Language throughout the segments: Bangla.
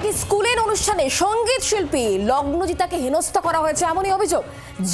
একটি স্কুলের অনুষ্ঠানে সঙ্গীত শিল্পী লগ্নজিতাকে হেনস্থা করা হয়েছে এমনই অভিযোগ।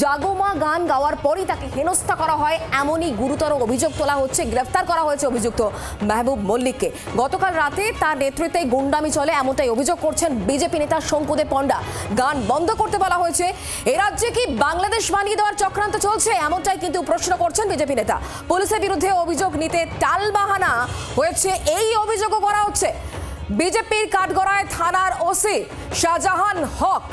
জাগমা গান গাওয়ার পরই তাকে হেনস্থা করা হয় এমনই গুরুতর অভিযোগ তোলা হচ্ছে। গ্রেফতার করা হয়েছে অভিযুক্ত মেহবুব মল্লিককে। গতকাল রাতে তার নেতৃত্বে গুন্ডামি চলে এমনটাই অভিযোগ করছেন বিজেপি নেতা শঙ্কুদেব পণ্ডা। গান বন্ধ করতে বলা হয়েছে। এ রাজ্যে কি বাংলাদেশ বানিয়ে দেওয়ার চক্রান্ত চলছে, এমনটাই কিন্তু প্রশ্ন করছেন বিজেপি নেতা। পুলিশের বিরুদ্ধে অভিযোগ নিতে টালবাহানা হয়েছে, এই অভিযোগও করা হচ্ছে। বিজেপির কাঠগড়ায় থানার ওসি শাহজাহান হক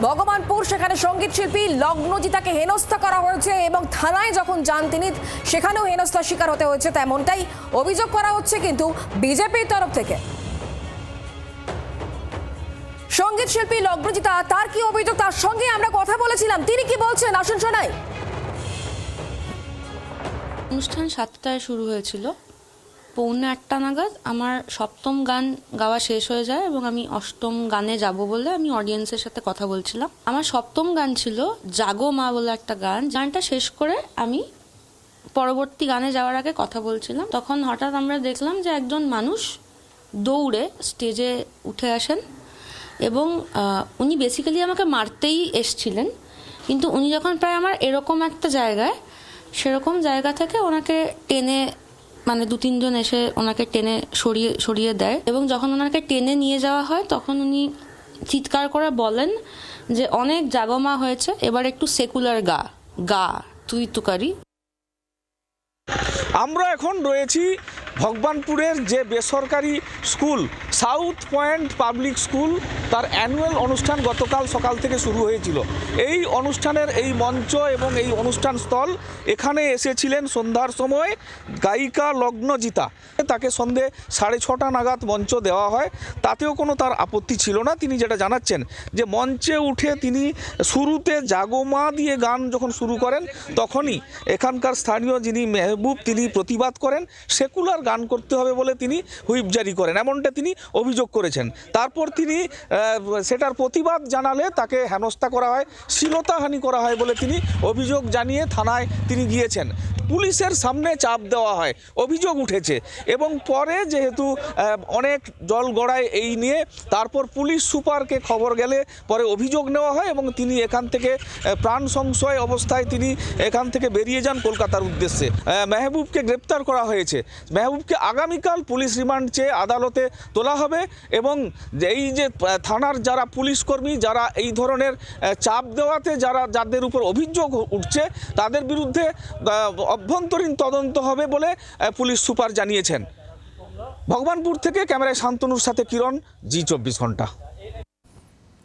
ভগবানপুর, সেখানে সঙ্গীত শিল্পী লগ্নজিতাকে হেনস্থা করা হয়েছে এবং থানায় যখন যান তিনি সেখানেও হেনস্থার শিকার হতে হয়েছে, তেমনটাই অভিযোগ করা হচ্ছে কিন্তু বিজেপির তরফ থেকে। সঙ্গীত শিল্পী লগ্নজিতা, তার কি অভিযোগ, তার সঙ্গে আমরা কথা বলেছিলাম, তিনি কি বলছেন আসুন শোনাই। অনুষ্ঠান 7টায় শুরু হয়েছিল, 7:45 নাগাদ আমার 7ম গান গাওয়া শেষ হয়ে যায় এবং আমি 8ম গানে যাব বলে আমি অডিয়েন্সের সাথে কথা বলছিলাম। আমার 7ম গান ছিল জাগো মা বলে একটা গান। গানটা শেষ করে আমি পরবর্তী গানে যাওয়ার আগে কথা বলছিলাম, তখন হঠাৎ আমরা দেখলাম যে একজন মানুষ দৌড়ে স্টেজে উঠে আসেন এবং উনি বেসিক্যালি আমাকে মারতেই এসছিলেন, কিন্তু উনি যখন প্রায় আমার এরকম একটা জায়গায়, সেরকম জায়গা থেকে ওনাকে টেনে, মানে 2-3 জন এসে ওনাকে টেনে সরিয়ে দেয় এবং যখন ওনাকে টেনে নিয়ে যাওয়া হয় তখন উনি চিৎকার করে বলেন যে অনেক জাগমা হয়েছে, এবার একটু সেকুলার গা তুই তুকারি। আমরা এখন রয়েছি ভগবানপুরের যে বেসরকারি school south point public school, তার অ্যানুয়াল অনুষ্ঠান গতকাল সকাল থেকে শুরু হয়েছিল। এই অনুষ্ঠানের এই মঞ্চ এবং এই অনুষ্ঠান স্থল, এখানে এসেছিলেন সন্ধ্যার সময় গায়িকা লগ্নজিতা। তাকে সন্ধে 6:30 নাগাদ মঞ্চ দেওয়া হয়, তাতেও কোনো তার আপত্তি ছিল না। তিনি যেটা জানাচ্ছেন যে মঞ্চে উঠে তিনি শুরুতে জাগমা দিয়ে গান যখন শুরু করেন তখনই এখানকার স্থানীয় যিনি মেহবুব তিনি প্রতিবাদ করেন, সেকুলার গান করতে হবে বলে তিনি হুইপ জারি করেন, এমনটা তিনি অভিযোগ করেছেন। তারপর তিনি সেটার প্রতিবাদ জানালে তাকে হেনস্থা করা হয়, শ্লীলতাহানি করা হয় বলে তিনি অভিযোগ জানিয়ে থানায় তিনি গিয়েছেন। পুলিশের সামনে চাপ দেওয়া হয়, অভিযোগ উঠেছে এবং পরে যেহেতু অনেক জল গড়ায় এই নিয়ে, তারপর পুলিশ সুপারকে খবর গেলে পরে অভিযোগ নেওয়া হয় এবং তিনি এখান থেকে প্রাণ সংশয় অবস্থায় তিনি এখান থেকে বেরিয়ে যান কলকাতার উদ্দেশ্যে। মেহবুবকে গ্রেপ্তার করা হয়েছে। মেহবুবকে আগামীকাল পুলিশ রিমান্ড চেয়ে আদালতে তোলা হবে এবং এই যে থানার যারা পুলিশ কর্মী, যারা এই ধরনের চাপ দেওয়াতে যাদের উপর অভিযোগ উঠছে, তাদের বিরুদ্ধে অভ্যন্তরীণ তদন্ত হবে বলে পুলিশ সুপার জানিয়েছেন। ভগবানপুর থেকে ক্যামেরায় শান্তনুর সাথে কিরণ, জি24 ঘন্টা।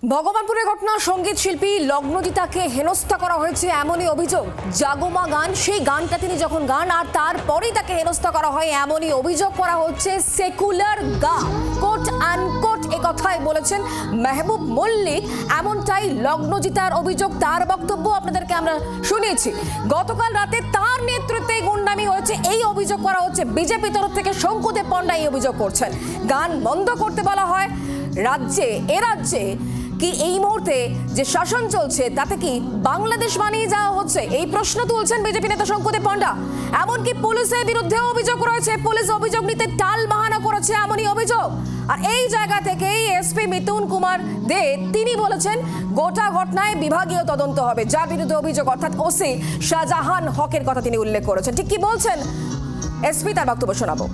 ভগবানপুরের ঘটনা, সঙ্গীত শিল্পী লগ্নজিতাকে হেনস্থা করা হয়েছে এমনই অভিযোগ। জাগমা গান, সেই গানটা তিনি যখন গান আর তারপরেই তাকে হেনস্থা করা হয় এমনই অভিযোগ করা হচ্ছে। সেকুলার গা, কোট আনকোট এ কথাই বলেছেন মেহবুব মল্লিক, এমনটাই লগ্নজিতার অভিযোগ। তার বক্তব্য আপনাদেরকে আমরা শুনিয়েছি। গতকাল রাতে তার নেতৃত্বে গুন্ডামি হয়েছে, এই অভিযোগ করা হচ্ছে বিজেপি তরফ থেকে। শঙ্কুদেব পণ্ডা এই অভিযোগ করছেন। গান বন্ধ করতে বলা হয়। এ রাজ্যে কি এই মুহূর্তে যে শাসন চলছে তাতে কি বাংলাদেশ বানিয়ে যাওয়া হচ্ছে, এই প্রশ্ন তুলছেন বিজেপি নেতা শঙ্কুদেব পণ্ডা। এমনকি পুলিশের বিরুদ্ধে অভিযোগ রয়েছে, পুলিশ অভিযোগ নিতে টাল বাহানা করেছে এমনই অভিযোগ। আর এই জায়গা থেকেই এসপি মিতুন কুমার দে তিনি বলেছেন গোটা ঘটনায় বিভাগীয় তদন্ত হবে। যার বিরুদ্ধে অভিযোগ অর্থাৎ ওসি শাহজাহান হকের কথা তিনি উল্লেখ করেছেন। ঠিক কি বলছেন এসপি, তার বক্তব্য শোনাবো।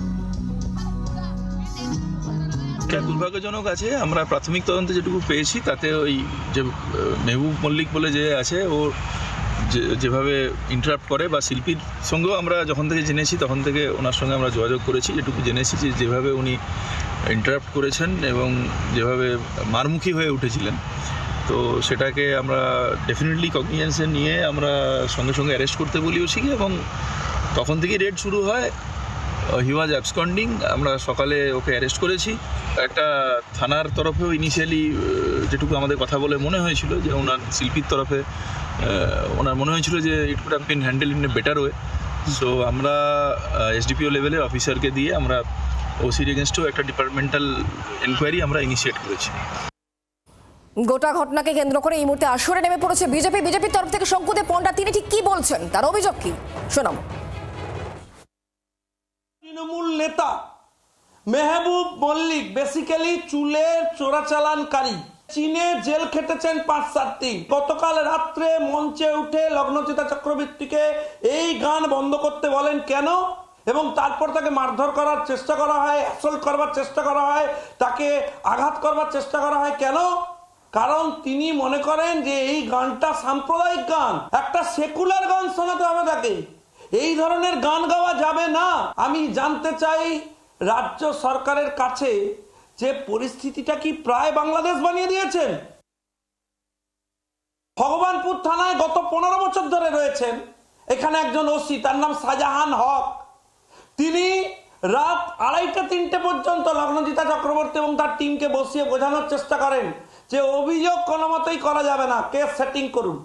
দুর্ভাগ্যজনক আছে, আমরা প্রাথমিক তদন্তে যেটুকু পেয়েছি তাতে ওই যে মেহবুব মল্লিক বলে যে আছে, ও যেভাবে ইন্টারাপ্ট করে বা শিল্পীর সঙ্গেও আমরা যখন থেকে জেনেছি তখন থেকে ওনার সঙ্গে আমরা যোগাযোগ করেছি, যেটুকু জেনেছি যে যেভাবে উনি ইন্টারাপ্ট করেছেন এবং যেভাবে মারমুখী হয়ে উঠেছিলেন, তো সেটাকে আমরা ডেফিনেটলি কগনিজেন্সে নিয়ে আমরা সঙ্গে সঙ্গে অ্যারেস্ট করতে বলিওছি এবং তখন থেকেই রেড শুরু হয়। হি ওয়াজ অ্যাবসকন্ডিং, আমরা সকালে ওকে অ্যারেস্ট করেছি। একটা থানার তরফেও ইনিশিয়ালি যেটুকু আমাদের কথা বলে মনে হয়েছিল যে ওনার শিল্পীর তরফে ওনার মনে হয়েছিল যে it could have been handle in a better way. So আমরা এসডিপিও লেভেলের অফিসারকে দিয়ে আমরা ওসির এগেনস্টেও একটা ডিপার্টমেন্টাল এনকোয়ারি আমরা ইনিশিয়েট করেছি। গোটা ঘটনাকে কেন্দ্র করে এই মুহূর্তে আসরে নেমে পড়েছে বিজেপির তরফ থেকে শঙ্কুদেব পণ্ডা। তিনি ঠিক কি বলছেন, তার অভিযোগ কি শোনাবো। তৃণমূল নেতা মেহবুব মল্লিক বেসিক্যালি চুলের চোরাচালানকারী, চীনে জেল খেটেছেন 5-7 দিন। গতকাল রাত্রে মঞ্চে উঠে লগ্নজিতা চক্রবর্তীকে এই গান বন্ধ করতে বলেন কেন, এবং তারপর তাকে মারধর করার চেষ্টা করা হয়, অ্যাসল্ট করবার চেষ্টা করা হয়, তাকে আঘাত করবার চেষ্টা করা হয় কেন? কারণ তিনি মনে করেন যে এই গানটা সাম্প্রদায়িক গান, একটা সেকুলার গান শোনাতে হবে তাকে, এই ধরনের গান গাওয়া যাবে না। আমি জানতে চাই রাজ্য সরকারের কাছে যে পরিস্থিতিটা কি প্রায় বাংলাদেশ বানিয়ে দিয়েছেন। ভগবানপুর থানায় গত 15 বছর ধরে রয়েছেন এখানে একজন ওসি, তার নাম শাহজাহান হক। তিনি রাত 2:30-3টে পর্যন্ত লগ্নজিতা চক্রবর্তী এবং তার টিমকে বসিয়ে বোঝানোর চেষ্টা করেন যে অভিযোগ কোনো মতেই করা যাবে না, কেস সেটিং করুন।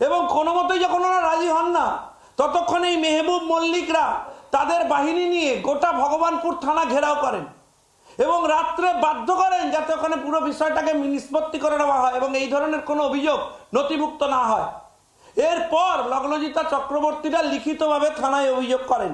এবং কোনো মতেই যখন ওরা রাজি হন না, ততক্ষণ এই মেহবুব মল্লিকরা তাদের বাহিনী নিয়ে গোটা ভগবানপুর থানা ঘেরাও করেন এবং রাত্রে বাধ্য করেন যাতে ওখানে পুরো বিষয়টাকে নিষ্পত্তি করে নেওয়া হয় এবং এই ধরনের কোনো অভিযোগ নথিভুক্ত না হয়। এরপর লগ্নজিতা চক্রবর্তীরা লিখিতভাবে থানায় অভিযোগ করেন।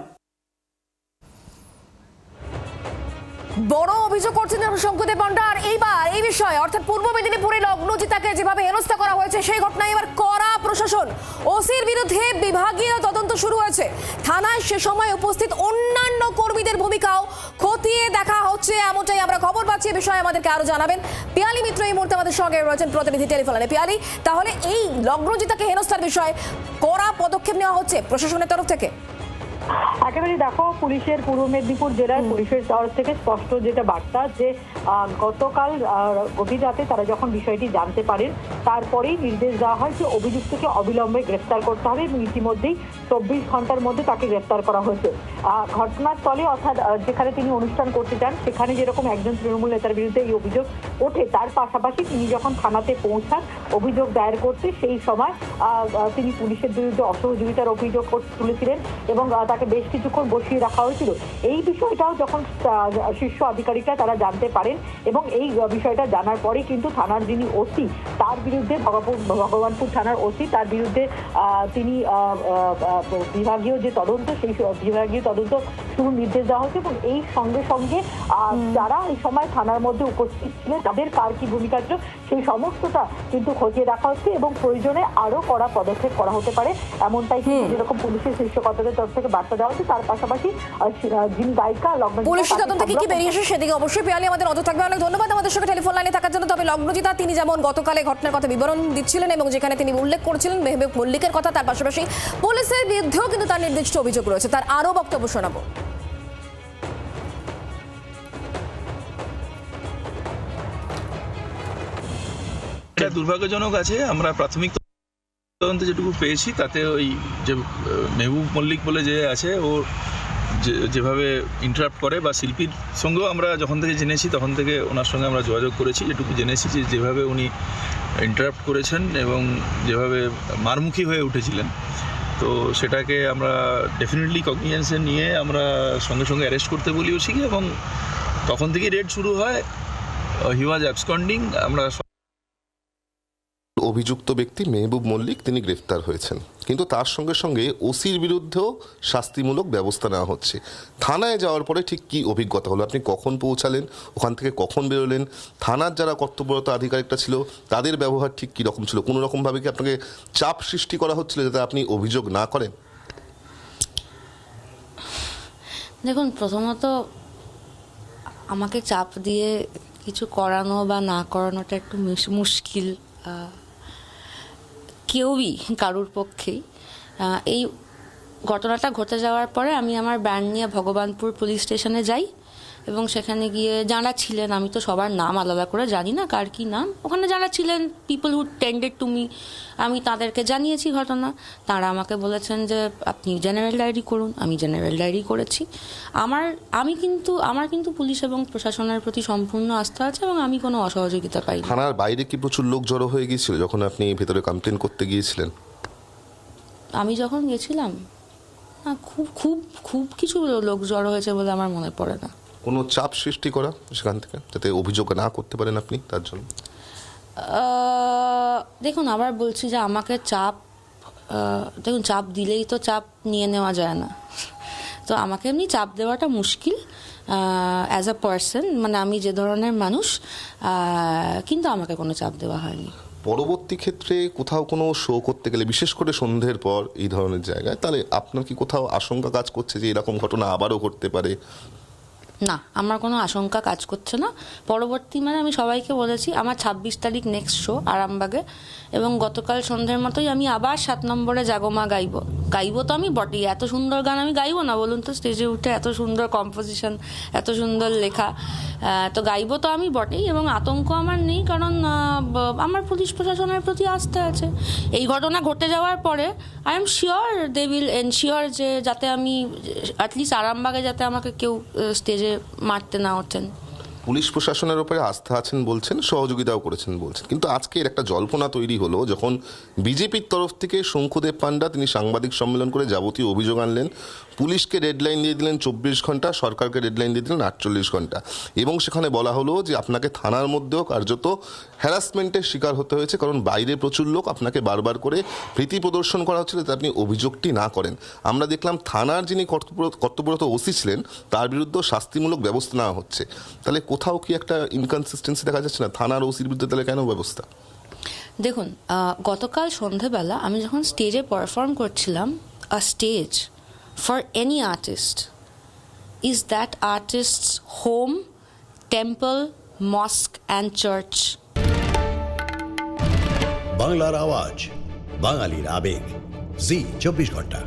বড় অভিযোগ করছেন শঙ্কুদেব পান্ডা। আর এইবার এই বিষয়ে অর্থাৎ পূর্ব মেদিনীপুরে লগ্নজিতাকে যেভাবে হেনস্থা করা হয়েছে সেই ঘটনায় এবার কড়া প্রশাসন, ওসির বিরুদ্ধে বিভাগীয় তদন্ত শুরু হয়েছে। থানায় সে সময় উপস্থিত অন্যান্য কর্মীদের ভূমিকাও খতিয়ে দেখা হচ্ছে, এমনটাই আমরা খবর পাচ্ছি। এই বিষয়ে আমাদেরকে আরো জানাবেন পিয়ালি মিত্র এই মুহূর্তে আমাদের সঙ্গে রয়েছেন প্রতিনিধি টেলিফোনে। পিয়ালি, তাহলে এই লগ্নজিতাকে হেনস্থার বিষয়ে কড়া পদক্ষেপ নেওয়া হচ্ছে প্রশাসনের তরফ থেকে? একেবারে দেখো, পুলিশের পূর্ব মেদিনীপুর জেলার পুলিশের তরফ থেকে স্পষ্ট যেটা বার্তা যে গতকাল গভীর রাতে তারা যখন বিষয়টি জানতে পারেন তারপরেই নির্দেশ দেওয়া হয় যে অভিযুক্তকে অবিলম্বে গ্রেফতার করতে হবে এবং ইতিমধ্যেই 24 ঘন্টার মধ্যে তাকে গ্রেফতার করা হয়েছে। ঘটনাস্থলে অর্থাৎ যেখানে তিনি অনুষ্ঠান করতে চান সেখানে যেরকম একজন তৃণমূল নেতার বিরুদ্ধে এই অভিযোগ ওঠে, তার পাশাপাশি তিনি যখন থানাতে পৌঁছান অভিযোগ দায়ের করতে, সেই সময় তিনি পুলিশের বিরুদ্ধে অসহযোগিতার অভিযোগ তুলেছিলেন এবং তাকে বেশ কিছুক্ষণ বসিয়ে রাখা হয়েছিল। এই বিষয়টাও যখন শীর্ষ আধিকারিকরা তারা জানতে পারেন এবং এই বিষয়টা জানার পরে কিন্তু থানার যিনি ওসি তার বিরুদ্ধে ভগবানপুর থানার ওসি তার বিরুদ্ধে তিনি বিভাগীয় যে তদন্ত সেই বিভাগীয় তদন্ত শুরুর নির্দেশ দেওয়া হয়েছে এবং এই সঙ্গে সঙ্গে যারা এই সময় থানার মধ্যে উপস্থিত ছিলেন তাদের কার কি ভূমিকা ছিল সেই সমস্তটা কিন্তু খতিয়ে দেখা হচ্ছে এবং প্রয়োজনে আরো কড়া পদক্ষেপ করা হতে পারে এমনটাই কিন্তু যেরকম পুলিশের শীর্ষ কর্তাদের তরফ থেকে বার্তা দেওয়া হচ্ছে। তার পাশাপাশি যিনি গায়িকা পুলিশের তদন্ত থেকে কি বেরিয়ে এসে সেদিকে অবশ্যই পিয়ালি আমাদের নজর থাকবে। অনেক ধন্যবাদ আমাদের সঙ্গে টেলিফোন লাইনে থাকার জন্য। তবে লগ্নজিতা তিনি যেমন গতকালে ঘটনার কথা বিবরণ দিচ্ছিলেন এবং যেখানে তিনি উল্লেখ করছিলেন মেহবুব মল্লিকের কথা, তার পাশাপাশি পুলিশের বিরুদ্ধেও কিন্তু তার নির্দিষ্ট অভিযোগ রয়েছে। তার আরো বক্তব্য শোনাবো। এটা দুর্ভাগ্যজনক আছে। আমরা প্রাথমিক তদন্তে যেটুকু পেয়েছি তাতে ওই যে মেহবুব মল্লিক বলে যে আছে ও যেভাবে ইন্টারাপ্ট করে বা শিল্পীর সঙ্গেও আমরা যখন থেকে জেনেছি তখন থেকে ওনার সঙ্গে আমরা যোগাযোগ করেছি, যেটুকু জেনেছি যে যেভাবে উনি ইন্টারাপ্ট করেছেন এবং যেভাবে মারমুখী হয়ে উঠেছিলেন, তো সেটাকে আমরা ডেফিনেটলি কগনিজেন্সে নিয়ে আমরা সঙ্গে সঙ্গে অ্যারেস্ট করতে বলিওছি এবং তখন থেকেই রেড শুরু হয়। হি ওয়াজ অ্যাবসকন্ডিং। আমরা অভিযুক্ত ব্যক্তি মেহবুব মল্লিক তিনি গ্রেফতার হয়েছেন, কিন্তু তার সঙ্গে সঙ্গে ওসির বিরুদ্ধেও শাস্তিমূলক ব্যবস্থা নেওয়া হচ্ছে। থানায় যাওয়ার পরে ঠিক কি অভিজ্ঞতা হলো? আপনি কখন পৌঁছালেন, ওখান থেকে কখন বেরোলেন, থানার যারা কর্তব্যরত আধিকারিকরা ছিল তাদের ব্যবহার ঠিক কী রকম ছিল? কোনো রকমভাবে কি আপনাকে চাপ সৃষ্টি করা হচ্ছিল যাতে আপনি অভিযোগ না করেন? দেখুন, প্রথমত আমাকে চাপ দিয়ে কিছু করানো বা না করানোটা একটু মুশকিল কেউই কারুর পক্ষেই। এই ঘটনাটা ঘটে যাওয়ার পরে আমি আমার ব্যান্ড নিয়ে ভগবানপুর পুলিশ স্টেশনে যাই এবং সেখানে গিয়ে যারা ছিলেন, আমি তো সবার নাম আলাদা করে জানি না কার কী নাম, ওখানে যারা ছিলেন পিপল হু টেন্ডেড টু মি, আমি তাদেরকে জানিয়েছি ঘটনা। তারা আমাকে বলেছেন যে আপনি জেনারেল ডায়েরি করুন। আমি জেনারেল ডায়েরি করেছি। আমার কিন্তু পুলিশ এবং প্রশাসনের প্রতি সম্পূর্ণ আস্থা আছে এবং আমি কোনো অসহযোগিতা পাই না। থানার বাইরে কি প্রচুর লোক জড়ো হয়ে গিয়েছিল যখন আপনি ভেতরে কমপ্লেন করতে গিয়েছিলেন? আমি যখন গেছিলাম খুব খুব খুব কিছু লোক জড়ো হয়েছে বলে আমার মনে পড়ে না। কোনো চাপ সৃষ্টি করা সেখান থেকে যাতে অভিযোগ না করতে পারেন আপনি তার জন্য? দেখুন, আবার বলছি যে আমাকে চাপ দিলেই তো চাপ নিয়ে নেওয়া যায় না। তো আমাকে এমনি চাপ দেওয়াটা মুশকিল অ্যাজ আ পার্সন, মানে আমি যে ধরনের মানুষ, কিন্তু আমাকে কোনো চাপ দেওয়া হয়নি। পরবর্তী ক্ষেত্রে কোথাও কোনো শো করতে গেলে, বিশেষ করে সন্ধ্যের পর এই ধরনের জায়গায়, তাহলে আপনার কি কোথাও আশঙ্কা কাজ করছে যে এরকম ঘটনা আবারও ঘটতে পারে? না, আমার কোনো আশঙ্কা কাজ করছে না। পরবর্তী মানে আমি সবাইকে বলেছি আমার 26 তারিখ নেক্সট শো আরামবাগে, এবং গতকাল সন্ধ্যের মতোই আমি আবার 7 নম্বরে জাগমা গাইবো তো আমি বটেই। এত সুন্দর গান আমি গাইবো না বলুন তো? স্টেজে উঠে এত সুন্দর কম্পোজিশন, এত সুন্দর লেখা, তো গাইবো তো আমি বটেই। এবং আতঙ্ক আমার নেই, কারণ আমার পুলিশ প্রশাসনের প্রতি আস্থা আছে। এই ঘটনা ঘটে যাওয়ার পরে I am sure they will ensure যে যাতে আমি অ্যাটলিস্ট আরামবাগে যাতে আমাকে কেউ স্টেজে মারতে না ওঠেন। পুলিশ প্রশাসনের উপরে আস্থা আছেন বলছেন, সহযোগিতাও করেছেন বলছেন, কিন্তু আজকের একটা জল্পনা তৈরি হলো যখন বিজেপির তরফ থেকে শঙ্কুদেব পান্ডা তিনি সাংবাদিক সম্মেলন করে যাবতীয় অভিযোগ আনলেন, পুলিশকে ডেডলাইন দিয়ে দিলেন 24 ঘন্টা, সরকারকে ডেডলাইন দিয়ে দিলেন 48 ঘন্টা, এবং সেখানে বলা হলো যে আপনাকে থানার মধ্যেও কার্যত হ্যারাসমেন্টের শিকার হতে হয়েছে, কারণ বাইরে প্রচুর লোক, আপনাকে বারবার করে ভীতি প্রদর্শন করা হচ্ছিল যাতে আপনি অভিযোগটি না করেন। আমরা দেখলাম থানার যিনি কর্তব্যরত ওসি ছিলেন তার বিরুদ্ধে শাস্তিমূলক ব্যবস্থা নেওয়া হচ্ছে। তাহলে কোথাও কি একটা ইনকনসিস্টেন্সি দেখা যাচ্ছে না? থানার ওসির বিরুদ্ধে তাহলে কেন ব্যবস্থা? দেখুন, গতকাল সন্ধেবেলা আমি যখন স্টেজে পারফর্ম করছিলাম, আ stage for any artist is that artists home, temple, মস্ক and church. বাংলার আওয়াজ, বাঙালির আবেগ, জি 24 ঘন্টা।